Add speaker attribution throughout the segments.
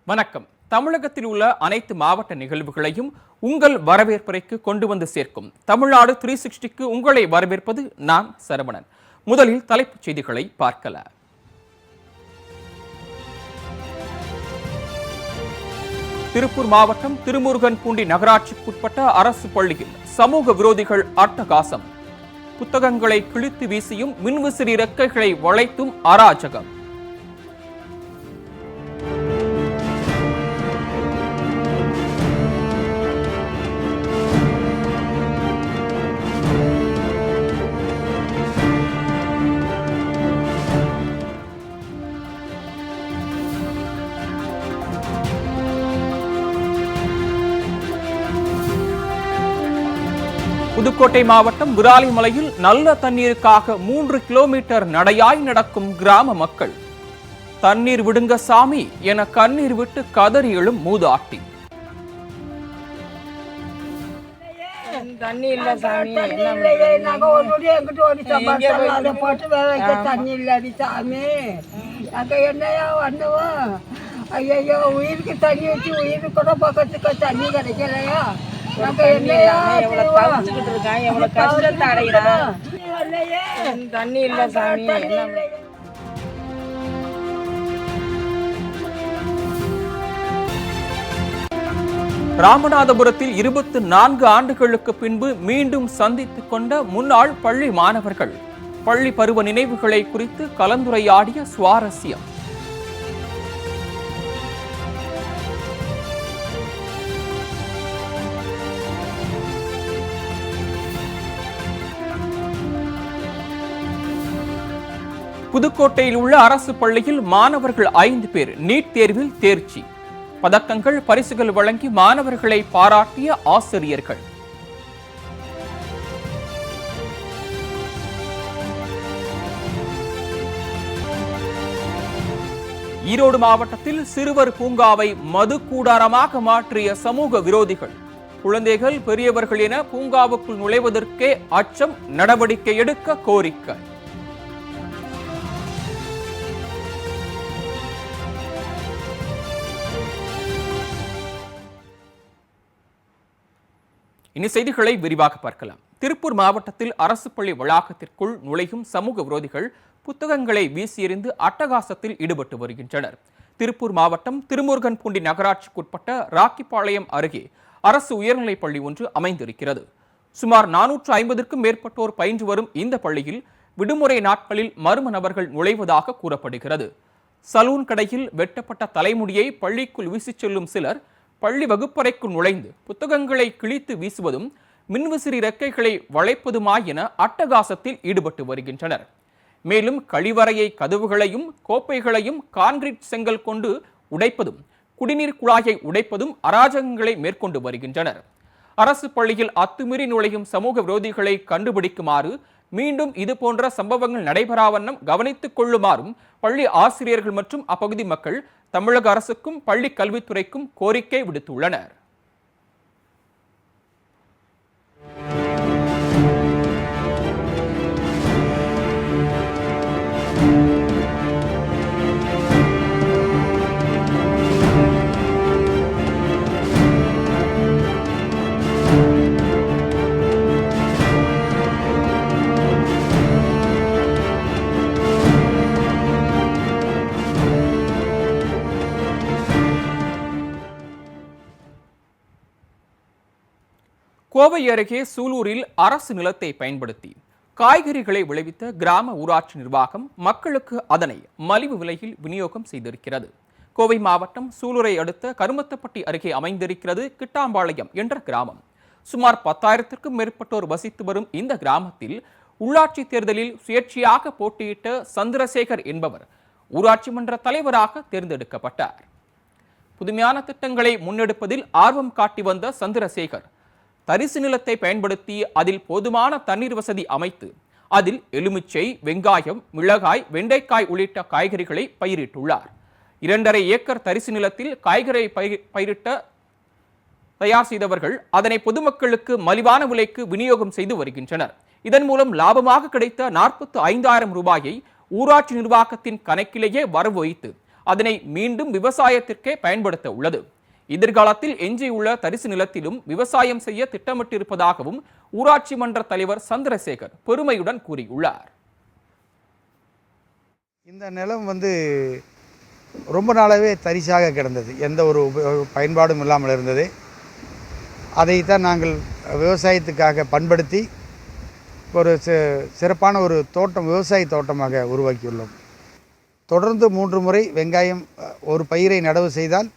Speaker 1: வணக்கம். தமிழகத்தில் உள்ள அனைத்து மாவட்ட நிகழ்வுகளையும் உங்கள் வரவேற்பறைக்கு கொண்டு வந்து சேர்க்கும் தமிழ்நாடு 360க்கு உங்களை வரவேற்பது நான் சரவணன். முதலில் தலைப்புச் செய்திகளை பார்க்கலாம். திருப்பூர் மாவட்டம் திருமுருகன்பூண்டி நகராட்சிக்குட்பட்ட அரசு பள்ளியில் சமூக விரோதிகள் அட்டகாசம். புத்தகங்களை கிழித்து வீசியும் மின்விசிறி ரெக்கைகளை வளைத்தும் அராஜகம். புதுக்கோட்டை மாவட்டம் விராலிமலையில் நல்ல தண்ணீருக்காக 3 கிலோமீட்டர் நடையாய் நடக்கும் கிராம மக்கள். தண்ணீர் விடுங்க சாமி என கண்ணீர் விட்டு கதறி எழும் மூதாட்டி.
Speaker 2: தண்ணி இல்ல சாமி,
Speaker 3: தண்ணி இல்லடி சாமி, அங்க என்னையா பண்ணுவோம்? ஐயோ, உயிருக்கு தண்ணி வச்சு உயிருக்கு கூட பக்கத்துக்கு தண்ணி கிடைக்கலையா?
Speaker 2: தண்ணி இல்ல சாமி.
Speaker 1: ராமநாதபுரத்தில் 24 ஆண்டுகளுக்கு பின்பு மீண்டும் சந்தித்துக் கொண்ட முன்னாள் பள்ளி மாணவர்கள் பள்ளி பருவ நினைவுகளை குறித்து கலந்துரையாடிய சுவாரஸ்யம். புதுக்கோட்டையில் உள்ள அரசு பள்ளியில் மாணவர்கள் 5 பேர் நீட் தேர்வில் தேர்ச்சி. பதக்கங்கள் பரிசுகள் வழங்கி மாணவர்களை பாராட்டிய ஆசிரியர்கள். ஈரோடு மாவட்டத்தில் சிறுவர் பூங்காவை மது கூடாரமாக மாற்றிய சமூக விரோதிகள். குழந்தைகள் பெரியவர்கள் என பூங்காவுக்குள் நுழைவதற்கே அச்சம், நடவடிக்கை எடுக்க கோரிக்கை. இனி செய்திகளை விரிவாக பார்க்கலாம். திருப்பூர் மாவட்டத்தில் அரசு பள்ளி வளாகத்திற்குள் நுழையும் சமூக விரோதிகள் புத்தகங்களை வீசி எறிந்து அட்டகாசத்தில் ஈடுபட்டு வருகின்றனர். திருப்பூர் மாவட்டம் திருமுருகன்பூண்டி நகராட்சிக்குட்பட்ட ராக்கிபாளையம் அருகே அரசு உயர்நிலைப் பள்ளி ஒன்று அமைந்திருக்கிறது. சுமார் 450க்கும் மேற்பட்டோர் பயின்று வரும் இந்த பள்ளியில் விடுமுறை நாட்களில் மர்ம நபர்கள் நுழைவதாக கூறப்படுகிறது. சலூன் கடையில் வெட்டப்பட்ட தலைமுடியை பள்ளிக்குள் வீசிச் செல்லும் சிலர் பள்ளி வகுப்பறைக்கு நுழைந்து புத்தகங்களை கிழித்து வீசுவதும் மின்விசிறி ரெக்கைகளை வளைப்பதுமாய் என அட்டகாசத்தில் ஈடுபட்டு வருகின்றனர். மேலும் கழிவறையை கதவுகளையும் கோப்பைகளையும் கான்கிரீட் செங்கல் கொண்டு உடைப்பதும் குடிநீர் குழாயை உடைப்பதும் அராஜகங்களை மேற்கொண்டு வருகின்றனர். அரசு பள்ளியில் அத்துமீறி நுழையும் சமூக விரோதிகளை கண்டுபிடிக்குமாறு மீண்டும் இதுபோன்ற சம்பவங்கள் நடைபெறாவண்ணம் கவனித்துக் கொள்ளுமாறும் பள்ளி ஆசிரியர்கள் மற்றும் அப்பகுதி மக்கள் தமிழக அரசுக்கும் பள்ளி கல்வித்துறைக்கும் கோரிக்கை விடுத்துள்ளனர். கோவை அருகே சூலூரில் அரசு நிலத்தை பயன்படுத்தி காய்கறிகளை விளைவித்த கிராம ஊராட்சி நிர்வாகம் மக்களுக்கு அதனை மலிவு விலையில் விநியோகம் செய்திருக்கிறது. கோவை மாவட்டம் சூலூரை அடுத்த கருமத்தப்பட்டி அருகே அமைந்திருக்கிறது கிட்டாம்பாளையம் என்ற கிராமம். சுமார் 10,000க்கும் மேற்பட்டோர் வசித்து வரும் இந்த கிராமத்தில் உள்ளாட்சி தேர்தலில் சுயேட்சையாக போட்டியிட்ட சந்திரசேகர் என்பவர் ஊராட்சி மன்ற தலைவராக தேர்ந்தெடுக்கப்பட்டார். புதுமையான திட்டங்களை முன்னெடுப்பதில் ஆர்வம் காட்டி வந்த சந்திரசேகர் தரிசு நிலத்தை பயன்படுத்தி அதில் போதுமான தண்ணீர் வசதி அமைத்து அதில் எலுமிச்சை, வெங்காயம், மிளகாய், வெண்டைக்காய் உள்ளிட்ட காய்கறிகளை பயிரிட்டுள்ளார். 2.5 ஏக்கர் தரிசு நிலத்தில் காய்கறி பயிரிட்ட தயார் செய்தவர்கள் அதனை பொதுமக்களுக்கு மலிவான விலைக்கு விநியோகம் செய்து வருகின்றனர். இதன் மூலம் லாபமாக கிடைத்த 45,000 ரூபாயை ஊராட்சி நிர்வாகத்தின் கணக்கிலேயே வரவு வைத்து அதனை மீண்டும் விவசாயத்திற்கே பயன்படுத்த உள்ளது. எதிர்காலத்தில் எஞ்சியுள்ள தரிசு நிலத்திலும் விவசாயம் செய்ய திட்டமிட்டிருப்பதாகவும் ஊராட்சி மன்ற தலைவர் சந்திரசேகர் பெருமையுடன் கூறியுள்ளார்.
Speaker 4: இந்த நிலம் ரொம்ப நாளாகவே தரிசாக கிடந்தது, எந்த ஒரு பயன்பாடும் இல்லாமல் இருந்தது. அதைத்தான் நாங்கள் விவசாயத்துக்காக பண்படுத்தி ஒரு சிறப்பான ஒரு தோட்டம், விவசாய தோட்டமாக உருவாக்கியுள்ளோம். தொடர்ந்து 3 முறை வெங்காயம் ஒரு பயிரை நடவு செய்தால்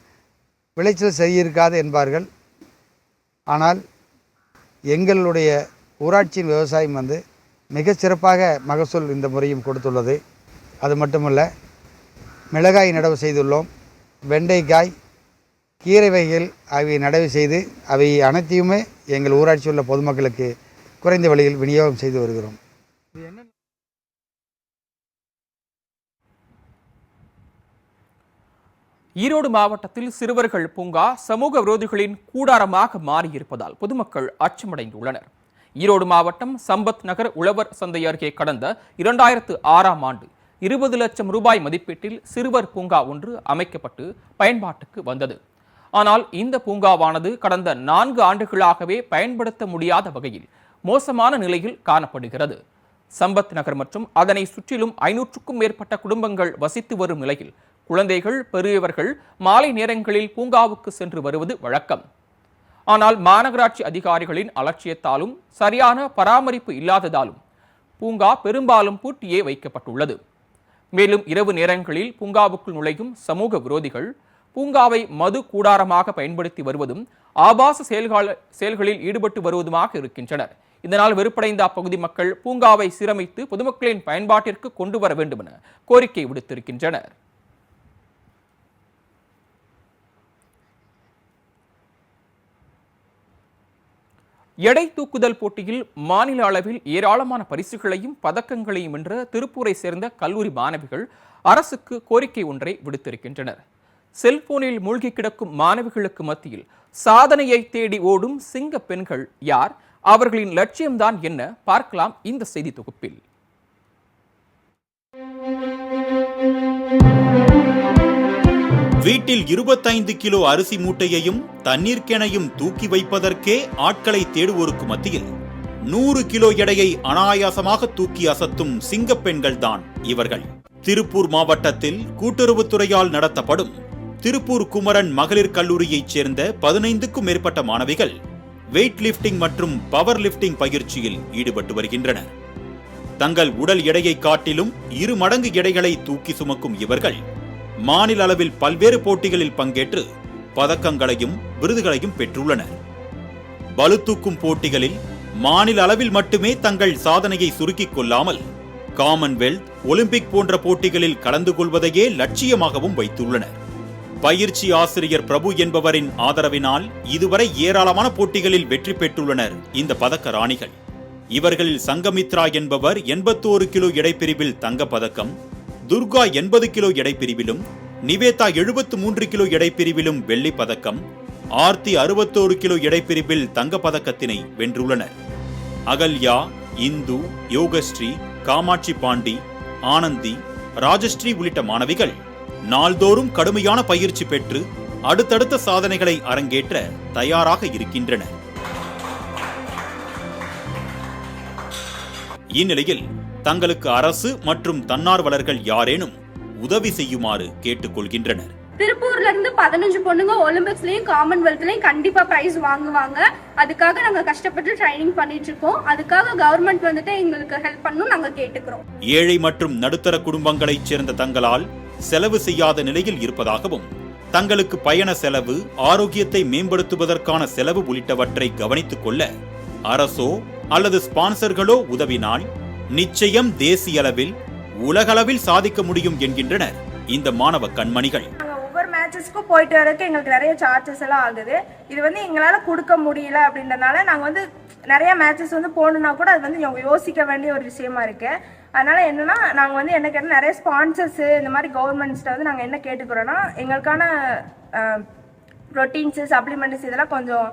Speaker 4: விளைச்சல் சரியிருக்காது என்பார்கள். ஆனால் எங்களுடைய ஊராட்சியின் விவசாயம் மிகச் சிறப்பாக மகசூல் இந்த முறையும் கொடுத்துள்ளது. அது மட்டுமல்ல, மிளகாய் நடவு செய்துள்ளோம், வெண்டைக்காய், கீரை வகைகள் ஆகிய நடவு செய்து அவை அனைத்தையுமே எங்கள் ஊராட்சியில் உள்ள பொதுமக்களுக்கு குறைந்த விலையில் விநியோகம் செய்து வருகிறோம்.
Speaker 1: ஈரோடு மாவட்டத்தில் சிறுவர்கள் பூங்கா சமூக விரோதிகளின் கூடாரமாக மாறியிருப்பதால் பொதுமக்கள் அச்சமடைந்துள்ளனர். ஈரோடு மாவட்டம் சம்பத் நகர் உழவர் சந்தை அருகே கடந்த 2006ஆம் ஆண்டு 20 லட்சம் ரூபாய் மதிப்பீட்டில் சிறுவர் பூங்கா ஒன்று அமைக்கப்பட்டு பயன்பாட்டுக்கு வந்தது. ஆனால் இந்த பூங்காவானது கடந்த 4 ஆண்டுகளாகவே பயன்படுத்த முடியாத வகையில் மோசமான நிலையில் காணப்படுகிறது. சம்பத் நகர் மற்றும் அதனை சுற்றிலும் 500க்கும் மேற்பட்ட குடும்பங்கள் வசித்து வரும் நிலையில் குழந்தைகள், பெரியவர்கள் மாலை நேரங்களில் பூங்காவுக்கு சென்று வருவது வழக்கம். ஆனால் மாநகராட்சி அதிகாரிகளின் அலட்சியத்தாலும் சரியான பராமரிப்பு இல்லாததாலும் பூங்கா பெரும்பாலும் பூட்டியே வைக்கப்பட்டுள்ளது. மேலும் இரவு நேரங்களில் பூங்காவுக்குள் நுழையும் சமூக விரோதிகள் பூங்காவை மது கூடாரமாக பயன்படுத்தி வருவதும் ஆபாச செயல்களில் ஈடுபட்டு வருவதுமாக இருக்கின்றனர். இதனால் வெறுப்படைந்த அப்பகுதி மக்கள் பூங்காவை சீரமைத்து பொதுமக்களின் பயன்பாட்டிற்கு கொண்டு வர வேண்டும் என கோரிக்கை விடுத்திருக்கின்றனர். எடை தூக்குதல் போட்டியில் மாநில அளவில் ஏராளமான பரிசுகளையும் பதக்கங்களையும் வென்ற திருப்பூரை சேர்ந்த கல்லூரி மாணவிகள் அரசுக்கு கோரிக்கை ஒன்றை விடுத்திருக்கின்றனர். செல்போனில் மூழ்கி கிடக்கும் மாணவிகளுக்கு மத்தியில் சாதனையை தேடி ஓடும் சிங்க பெண்கள் யார், அவர்களின் லட்சியம்தான் என்ன, பார்க்கலாம் இந்த செய்தி தொகுப்பில்.
Speaker 5: வீட்டில் 25 கிலோ அரிசி மூட்டையையும் தண்ணீர் கேனையும் தூக்கி வைப்பதற்கே ஆட்களை தேடுவோருக்கு மத்தியில் 100 கிலோ எடையை அனாயாசமாக தூக்கி அசத்தும் சிங்கப் பெண்கள் தான் இவர்கள். திருப்பூர் மாவட்டத்தில் கூட்டுறவுத்துறையால் நடத்தப்படும் திருப்பூர் குமரன் மகளிர் கல்லூரியைச் சேர்ந்த 15க்கும் மேற்பட்ட மாணவிகள் வெயிட் லிப்டிங் மற்றும் பவர் லிப்டிங் பயிற்சியில் ஈடுபட்டு வருகின்றனர். தங்கள் உடல் எடையை காட்டிலும் 2 மடங்கு எடைகளை தூக்கி சுமக்கும் இவர்கள் மாநில அளவில் பல்வேறு போட்டிகளில் பங்கேற்று பதக்கங்களையும் விருதுகளையும் பெற்றுள்ளனர். பளுதூக்கும் போட்டிகளில் மாநில அளவில் மட்டுமே தங்கள் சாதனையை சுருக்கிக் கொள்ளாமல் காமன்வெல்த், ஒலிம்பிக் போன்ற போட்டிகளில் கலந்து கொள்வதையே லட்சியமாகவும் வைத்துள்ளனர். பயிற்சி ஆசிரியர் பிரபு என்பவரின் ஆதரவினால் இதுவரை ஏராளமான போட்டிகளில் வெற்றி பெற்றுள்ளனர் இந்த பதக்க ராணிகள். இவர்களில் சங்கமித்ரா என்பவர் 81 கிலோ எடைப்பிரிவில் தங்கப்பதக்கம், துர்கா 80 கிலோ எடைப்பிரிவிலும், நிவேதா 73 கிலோ எடைப்பிரிவிலும் வெள்ளி பதக்கம், ஆர்த்தி 61 கிலோ எடைப்பிரிவில் தங்கப்பதக்கத்தினை வென்றுள்ளனர். அகல்யா, இந்து, யோகஸ்ரீ, காமாட்சி பாண்டி, ஆனந்தி, ராஜஸ்ரீ உள்ளிட்ட மாணவிகள் நாள்தோறும் கடுமையான பயிற்சி பெற்று அடுத்தடுத்த சாதனைகளை அரங்கேற்ற தயாராக இருக்கின்றனர். இந்நிலையில் தங்களுக்கு அரசு மற்றும் தன்னார்வலர்கள் யாரேனும் உதவி செய்யுமாறு கேட்டுக்கொள்கின்றனர்.
Speaker 6: திருப்பூர்ல இருந்து 15 பொண்ணுங்க ஒலிம்பிக்ஸ்லயும் காமன்வெல்த்லயும் கண்டிப்பா பிரைஸ் வாங்குவாங்க. அதுக்காக நாங்க கஷ்டப்பட்டு ட்ரைனிங் பண்ணிட்டு இருக்கோம். அதுக்காக கவர்மெண்ட் எங்களுக்கு ஹெல்ப் பண்ணணும் நாங்க கேட்டுக்கிறோம்.
Speaker 5: ஏழை மற்றும் நடுத்தர குடும்பங்களைச் சேர்ந்த தங்களால் செலவு செய்யாத நிலையில் இருப்பதாகவும் தங்களுக்கு பயண செலவு, ஆரோக்கியத்தை மேம்படுத்துவதற்கான செலவு உள்ளிட்டவற்றை கவனித்துக் கொள்ள அரசோ அல்லது ஸ்பான்சர்களோ உதவினால் நிச்சயம் தேசிய அளவில், உலகளவில் சாதிக்க முடியும் என்கின்றனர் இந்த மாணவ கண்மணிகள்.
Speaker 7: ஒவ்வொரு மேட்சஸ்க்கும் போயிட்டு வரதுக்கு எங்களுக்கு நிறைய சார்ஜஸ் எல்லாம் ஆகுது. இது எங்களால கொடுக்க முடியல அப்படின்றதுனால நாங்க நிறைய மேட்சஸ் போகணும்னா கூட அது யோசிக்க வேண்டிய ஒரு விஷயமா இருக்கு. அதனால என்னன்னா நாங்க என்ன கேட்டோம், நிறைய ஸ்பான்சர்ஸ் இந்த மாதிரி கவர்மெண்ட்ஸ்ட நாங்க என்ன கேட்டுக்கிறோம்னா எங்களுக்கான புரோட்டீன்ஸ், சப்ளிமெண்ட்ஸ் இதெல்லாம் கொஞ்சம்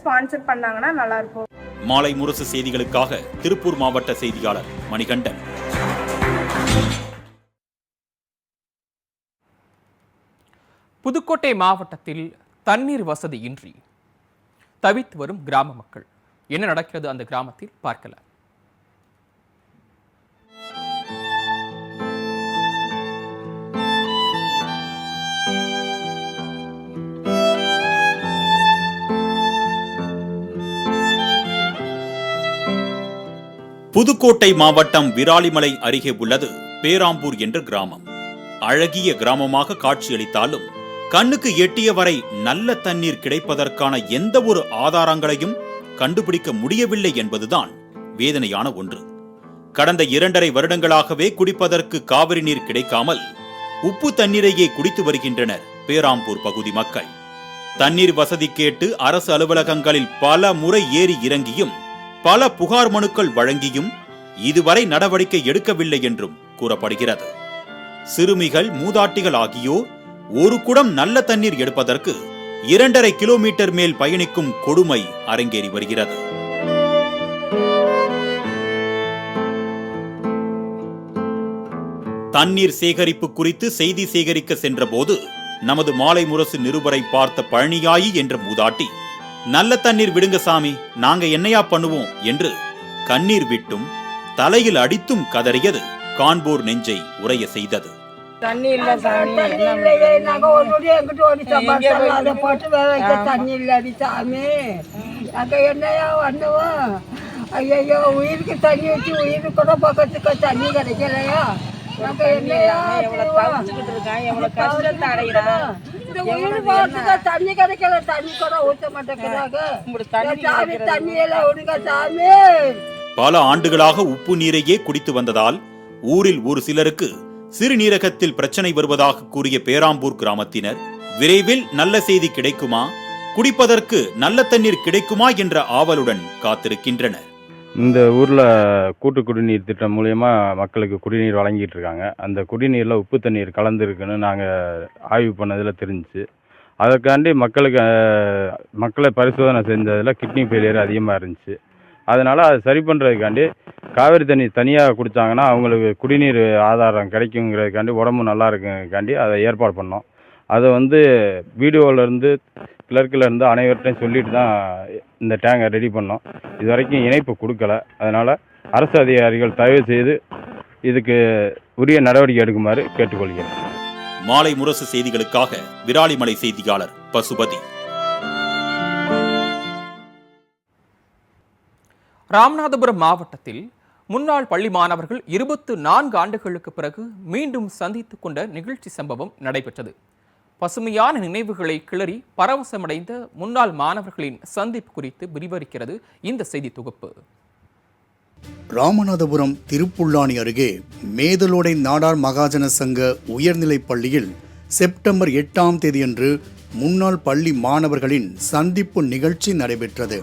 Speaker 7: ஸ்பான்சர் பண்ணாங்கன்னா நல்லா இருக்கும்.
Speaker 5: மாலை முரசு செய்திகளுக்காக திருப்பூர் மாவட்ட செய்தியாளர் மணிகண்டன்.
Speaker 1: புதுக்கோட்டை மாவட்டத்தில் தண்ணீர் வசதியின்றி தவித்து வரும் கிராம மக்கள். என்ன நடக்கிறது அந்த கிராமத்தில் பார்க்கலாம்.
Speaker 5: புதுக்கோட்டை மாவட்டம் விராலிமலை அருகே உள்ளது பேராம்பூர் என்ற கிராமம். அழகிய கிராமமாக காட்சியளித்தாலும் கண்ணுக்கு எட்டிய வரை நல்ல தண்ணீர் கிடைப்பதற்கான எந்த ஒரு ஆதாரங்களையும் கண்டுபிடிக்க முடியவில்லை என்பதுதான் வேதனையான ஒன்று. கடந்த 2.5 வருடங்களாகவே குடிப்பதற்கு காவிரி நீர் கிடைக்காமல் உப்பு தண்ணீரையே குடித்து வருகின்றனர் பேராம்பூர் பகுதி மக்கள். தண்ணீர் வசதி கேட்டு அரசு அலுவலகங்களில் பல முறை ஏறி இறங்கியும் பல புகார் மனுக்கள் வழங்கியும் இதுவரை நடவடிக்கை எடுக்கவில்லை என்றும் கூறப்படுகிறது. சிறுமிகள், மூதாட்டிகள் ஆகியோர் ஒரு குடம் நல்ல தண்ணீர் எடுப்பதற்கு 2.5 கிலோமீட்டர் மேல் பயணிக்கும் கொடுமை அரங்கேறி வருகிறது. தண்ணீர் சேகரிப்பு குறித்து செய்தி சேகரிக்க சென்றபோது நமது மாலை முரசு நிருபரை பார்த்த பழனியாயி என்ற மூதாட்டி, நல்ல தண்ணீர் விடுங்க சாமி, நாங்க என்னையா பண்ணுவோம் என்று கண்ணீர் விட்டும் தலையில் அடித்தும் கதறியது காண்போர் நெஞ்சை உறைய செய்தது.
Speaker 2: தண்ணி இல்ல சாமி,
Speaker 3: தண்ணி இல்லையே. நாங்க ஒரு நொடி எங்கிட்ட ஓடி சம்பாதிச்சோம். அதை போட்டு வேற வைக்க தண்ணி இல்லடி சாமி. நாங்க என்னையா பண்ணுவோம்? ஐயோ, உயிருக்கு தண்ணி வச்சு உயிருக்கு கூட பக்கத்துக்கு தண்ணி கிடைக்கலையா? நாங்க என்னையா
Speaker 2: தவிச்சுக்கிட்டு இருக்கான், எவ்வளவு கஷ்டத்தை அடைகிறான்.
Speaker 3: இந்த உயிர் போறதுக்கு தண்ணி கிடைக்கல, தண்ணி கூட ஊற்ற மாட்டேங்கிறாங்க. சாமி, தண்ணி எல்லாம் விடுங்க சாமி.
Speaker 5: பல ஆண்டுகளாக உப்பு நீரையே குடித்து வந்ததால் ஊரில் ஒரு சிலருக்கு சிறுநீரகத்தில் பிரச்சனை வருவதாக கூறிய பேராம்பூர் கிராமத்தினர் விரைவில் நல்ல செய்தி கிடைக்குமா, குடிப்பதற்கு நல்ல தண்ணீர் கிடைக்குமா என்ற ஆவலுடன் காத்திருக்கின்றனர்.
Speaker 8: இந்த ஊரில் கூட்டு குடிநீர் திட்டம் மூலயமா மக்களுக்கு குடிநீர் வழங்கிட்டு இருக்காங்க. அந்த குடிநீரில் உப்பு தண்ணீர் கலந்துருக்குன்னு நாங்கள் ஆய்வு பண்ணதில் தெரிஞ்சிச்சு. அதற்காண்டி மக்களை பரிசோதனை செஞ்சதில் கிட்னி ஃபெயிலியர் அதிகமாக இருந்துச்சு. அதனால் அதை சரி பண்ணுறதுக்காண்டி காவிரி தண்ணி தனியாக குடித்தாங்கன்னா அவங்களுக்கு குடிநீர் ஆதாரம் கிடைக்குங்கிறதுக்காண்டி, உடம்பு நல்லா இருக்குங்கிறதுக்காண்டி அதை ஏற்பாடு பண்ணோம். அதை வீடியோவிலேருந்து கிளர்க்கிலேருந்து அனைவர்கிட்டையும் சொல்லிட்டு தான் இந்த டேங்கை ரெடி பண்ணோம். இது வரைக்கும் இணைப்பு கொடுக்கல. அதனால் அரசு அதிகாரிகள் தயவு செய்து இதுக்கு உரிய நடவடிக்கை எடுக்குமாறு கேட்டுக்கொள்கிறேன்.
Speaker 5: மாலை முரசு செய்திகளுக்காக விராலிமலை செய்தியாளர் பசுபதி.
Speaker 1: ராமநாதபுரம் மாவட்டத்தில் முன்னாள் பள்ளி மாணவர்கள் 24 ஆண்டுகளுக்கு பிறகு மீண்டும் சந்தித்துக் கொண்ட நிகழ்ச்சி சம்பவம் நடைபெற்றது. பசுமையான நினைவுகளை கிளறி பரவசமடைந்த முன்னாள் மாணவர்களின் சந்திப்பு குறித்து விரிவரிக்கிறது இந்த செய்தி தொகுப்பு.
Speaker 9: ராமநாதபுரம் திருப்புல்லானி அருகே மேதலோடை நாடார் மகாஜன சங்க உயர்நிலைப் பள்ளியில் செப்டம்பர் 8ஆம் தேதியன்று முன்னாள் பள்ளி மாணவர்களின் சந்திப்பு நிகழ்ச்சி நடைபெற்றது.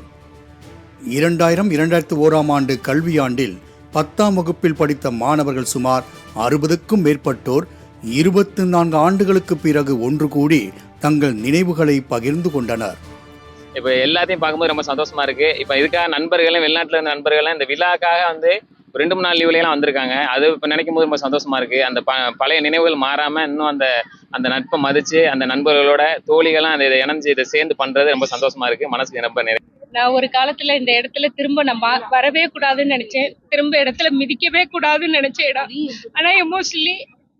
Speaker 9: 2000-2001ஆம் ஆண்டு கல்வியாண்டில் 10ஆம் வகுப்பில் படித்த மாணவர்கள் சுமார் 60க்கும் மேற்பட்டோர் 24 ஆண்டுகளுக்கு பிறகு ஒன்று கூடி தங்கள் நினைவுகளை பகிர்ந்து கொண்டனர்.
Speaker 10: இப்போ எல்லாத்தையும் பார்க்கும்போது ரொம்ப சந்தோஷமா இருக்கு. இப்போ இதுக்காக நண்பர்களும் வெளிநாட்டில் இருந்த நண்பர்களும் இந்த விழாக்காக 2-3 நாள் லீவ்லாம் வந்திருக்காங்க. அது இப்போ நினைக்கும் போது ரொம்ப சந்தோஷமா இருக்கு. அந்த பழைய நினைவுகள் மாறாம இன்னும் அந்த நட்பை மதிச்சு அந்த நண்பர்களோட தோழிகளும் அதை இணைஞ்சு இதை சேர்ந்து பண்றது ரொம்ப சந்தோஷமா இருக்கு. மனசுக்கு ரொம்ப நிறைய.
Speaker 11: நான் ஒரு காலத்துல இந்த இடத்துல திரும்ப நான் வரவே கூடாதுன்னு நினைச்சேன். திரும்ப இடத்துல மிதிக்கவே கூடாதுன்னு நினைச்ச இடம். ஆனா எமோஷனலி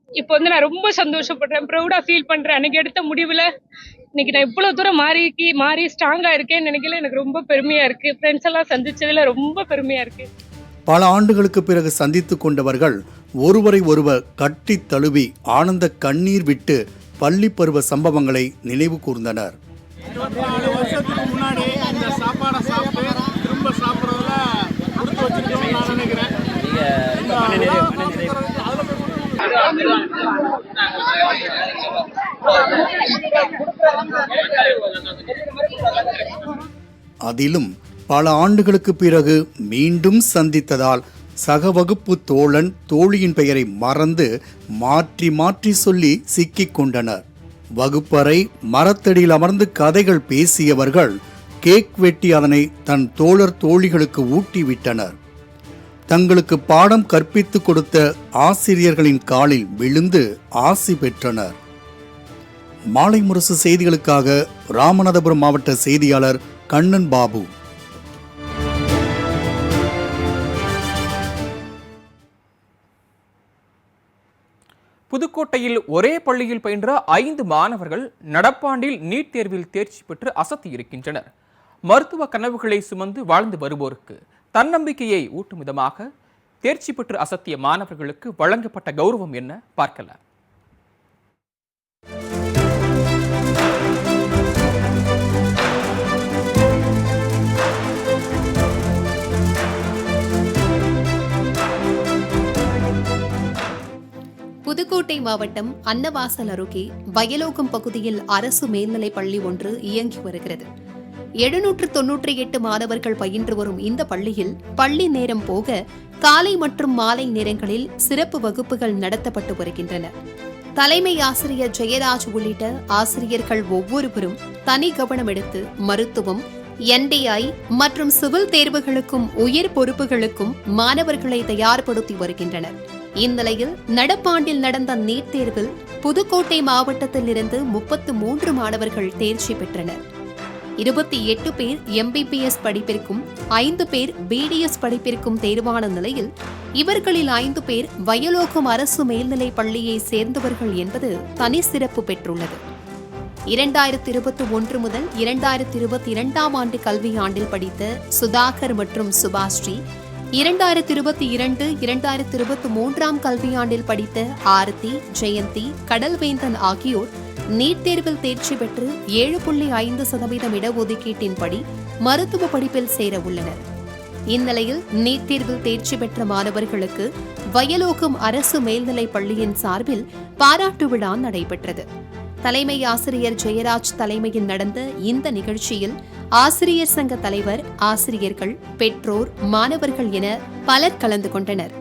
Speaker 11: இப்போ நான் ரொம்ப சந்தோஷப்படுறேன், ப்ரௌடா ஃபீல் பண்றேன். அன்னைக்கு எடுத்த முடிவுல இன்னைக்கு நான் இவ்வளவு தூரம் மாறி ஸ்ட்ராங்கா இருக்கேன்னு நினைக்கல. எனக்கு ரொம்ப பெருமையா இருக்கு. ஃப்ரெண்ட்ஸ் எல்லாம் சந்திச்சதுல ரொம்ப பெருமையா இருக்கு.
Speaker 9: பல ஆண்டுகளுக்கு பிறகு சந்தித்து கொண்டவர்கள் ஒருவரை ஒருவர் கட்டி தழுவி ஆனந்த கண்ணீர் விட்டு பள்ளி பருவ சம்பவங்களை நினைவு கூர்ந்தனர்.
Speaker 12: 24 வருஷத்துக்கு முன்னாடி இந்த சாப்பாடை சாப்பிட்டு திரும்ப சாப்பிட்றதுல கொடுத்து வச்சிருக்கோம்னு நான் நினைக்கிறேன்.
Speaker 9: அதிலும் பல ஆண்டுகளுக்கு பிறகு மீண்டும் சந்தித்ததால் சக வகுப்பு தோழன் தோழியின் பெயரை மறந்து மாற்றி மாற்றி சொல்லி சிக்கிக் கொண்டனர். வகுப்பறை மரத்தடியில் அமர்ந்து கதைகள் பேசியவர்கள் கேக் வெட்டி அதனை தன் தோழர் தோழிகளுக்கு ஊட்டிவிட்டனர். தங்களுக்கு பாடம் கற்பித்து கொடுத்த ஆசிரியர்களின் காலில் விழுந்து ஆசி பெற்றனர். மாலை முரசு செய்திகளுக்காக ராமநாதபுரம் மாவட்ட செய்தியாளர் கண்ணன் பாபு.
Speaker 1: புதுக்கோட்டையில் ஒரே பள்ளியில் பயின்ற 5 மாணவர்கள் நடப்பாண்டில் நீட் தேர்வில் தேர்ச்சி பெற்று அசத்தியிருக்கின்றனர். மருத்துவ கனவுகளை சுமந்து வாழ்ந்து வருவோருக்கு தன்னம்பிக்கையை ஊட்டும் விதமாக தேர்ச்சி பெற்று அசத்திய மாணவர்களுக்கு வழங்கப்பட்ட கௌரவம் என்ன பார்க்கலாம்.
Speaker 13: புதுக்கோட்டை மாவட்டம் அன்னவாசல் அருகே வயலோகம் பகுதியில் அரசு மேல்நிலைப் பள்ளி ஒன்று இயங்கி வருகிறது. 798 மாணவர்கள் பயின்று வரும் இந்த பள்ளியில் பள்ளி நேரம் போக காலை மற்றும் மாலை நேரங்களில் சிறப்பு வகுப்புகள் நடத்தப்பட்டு வருகின்றன. தலைமை ஆசிரியர் ஜெயராஜ் உள்ளிட்ட ஆசிரியர்கள் ஒவ்வொருவரும் தனி கவனம் எடுத்து மருத்துவம், NDI மற்றும் சிவில் தேர்வுகளுக்கும் உயர் பொறுப்புகளுக்கும் மாணவர்களை தயார்படுத்தி வருகின்றனர். இந்நிலையில் நடப்பாண்டில் நடந்த நீட் தேர்வில் புதுக்கோட்டை மாவட்டத்தில் இருந்து 33 மாணவர்கள் தேர்ச்சி பெற்றனர். 28 பேர் MBBS படிப்பிற்கும் 5 பேர் BDS படிப்பிற்கும் தேர்வான நிலையில் இவர்களில் 5 பேர் வயலோகம் அரசு மேல்நிலைப் பள்ளியை சேர்ந்தவர்கள் என்பது தனி சிறப்பு பெற்றுள்ளது. 2021 முதல் 2022 ஆண்டு கல்வியாண்டில் படித்த சுதாகர் மற்றும் சுபாஸ்ரீ, 2022-2023 கல்வியாண்டில் படித்த ஆரத்தி, ஜெயந்தி, கடல்வேந்தன் ஆகியோர் நீட் தேர்வில் தேர்ச்சி பெற்று 7.5% இடஒதுக்கீட்டின்படி மருத்துவ படிப்பில் சேர உள்ளனர். இந்நிலையில் நீட் தேர்வில் தேர்ச்சி பெற்ற மாணவர்களுக்கு வயலோகம் அரசு மேல்நிலைப் பள்ளியின் சார்பில் பாராட்டு விழா நடைபெற்றது. தலைமை ஆசிரியர் ஜெயராஜ் தலைமையில் நடந்த இந்த நிகழ்ச்சியில் ஆசிரியர் சங்க தலைவர், ஆசிரியர்கள், பெற்றோர், மாணவர்கள் என பலர் கலந்து கொண்டனர்.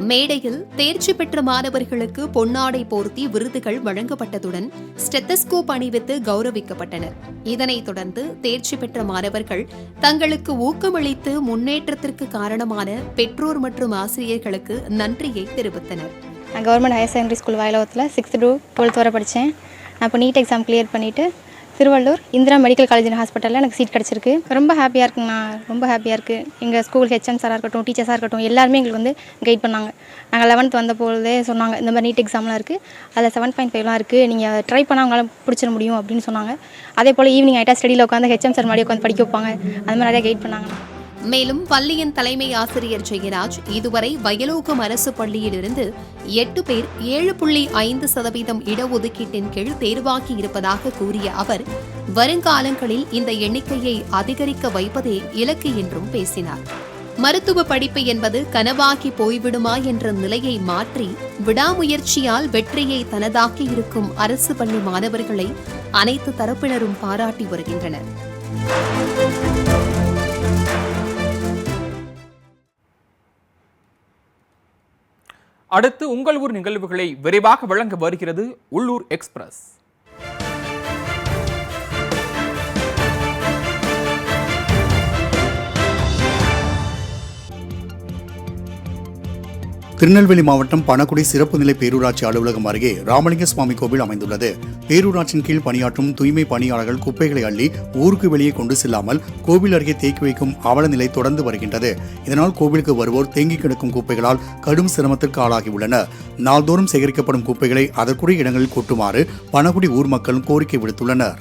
Speaker 13: மேடையில் தேர்ச்சி பெற்ற மாணவர்களுக்கு பொன்னாடை போர்த்தி விருதுகள் வழங்கப்பட்டதுடன் ஸ்டெத்தஸ்கோப் அணிவித்து கௌரவிக்கப்பட்டனர். இதனைத் தொடர்ந்து தேர்ச்சி பெற்ற மாணவர்கள் தங்களுக்கு ஊக்கமளித்து முன்னேற்றத்திற்கு காரணமான பெற்றோர் மற்றும் ஆசிரியர்களுக்கு நன்றியை தெரிவித்தனர்.
Speaker 14: நான் கவர்மெண்ட் ஹையர் செகண்டரி ஸ்கூல் வயலோகத்தில் 6th to 12th வரை படித்தேன். நான் இப்போ நீட் எக்ஸாம் கிளியர் பண்ணிவிட்டு Thiruvallur Indira medical college and ஹாஸ்பிட்டலில் எனக்கு சீட் கிடச்சிருக்கு. ரொம்ப ஹாப்பியாக இருக்குங்கண்ணா, ரொம்ப ஹாப்பியாக இருக்குது. எங்கள் ஸ்கூல் HM சாராக இருக்கட்டும், டீச்சர்ஸாக இருக்கட்டும், எல்லாருமே எங்களுக்கு வந்து கைட் பண்ணாங்க. நாங்கள் 11th வந்தபோதே சொன்னாங்க, இந்த மாதிரி நீட் எக்ஸாம்லாம் இருக்குது, அதில் 7.5 இருக்குது, நீங்கள் ட்ரை பண்ணால் உங்களால் பிடிச்சிட முடியும் அப்படின்னு சொன்னாங்க. அதே போல் ஈவினிங் ஆகிட்டா ஸ்டடியில் உட்காந்து HM சார் மாதிரி உட்காந்து படிக்க வைப்பாங்க. அது மாதிரி நிறைய கைட் பண்ணாங்க.
Speaker 13: மேலும் பள்ளியின் தலைமை ஆசிரியர் ஜெயராஜ் இதுவரை வயலோகம் அரசு பள்ளியிலிருந்து 8 பேர் 7.5% இடஒதுக்கீட்டின் கீழ் தேர்வாகி இருப்பதாக கூறிய அவர், வருங்காலங்களில் இந்த எண்ணிக்கையை அதிகரிக்க வைப்பதே இலக்கு என்றும் பேசினார். மருத்துவ படிப்பு என்பது கனவாகி போய்விடுமா என்ற நிலையை மாற்றி விடாமுயற்சியால் வெற்றியை தனதாக்கி இருக்கும் அரசு பள்ளி மாணவர்களை அனைத்து தரப்பினரும் பாராட்டி வருகின்றனர்.
Speaker 1: அடுத்து உங்கள் ஊர் நிகழ்வுகளை விரைவாக வழங்க வருகிறது உள்ளூர் எக்ஸ்பிரஸ்.
Speaker 9: திருநெல்வேலி மாவட்டம் பணக்குடி சிறப்பு நிலை பேரூராட்சி அலுவலகம் அருகே ராமலிங்க சுவாமி கோவில் அமைந்துள்ளது. பேரூராட்சியின் கீழ் பணியாற்றும் தூய்மை பணியாளர்கள் குப்பைகளை அள்ளி ஊருக்கு வெளியே கொண்டு செல்லாமல் கோவில் அருகே தேக்கி வைக்கும் அவல நிலை தொடர்ந்து வருகின்றது. இதனால் கோவிலுக்கு வருவோர் தேங்கி கிடக்கும் குப்பைகளால் கடும் சிரமத்திற்கு ஆளாகியுள்ளனர். நாள்தோறும் சேகரிக்கப்படும் குப்பைகளை அதற்குரிய இடங்களில் கொட்டுமாறு பணக்குடி ஊர் மக்கள் கோரிக்கை விடுத்துள்ளனர்.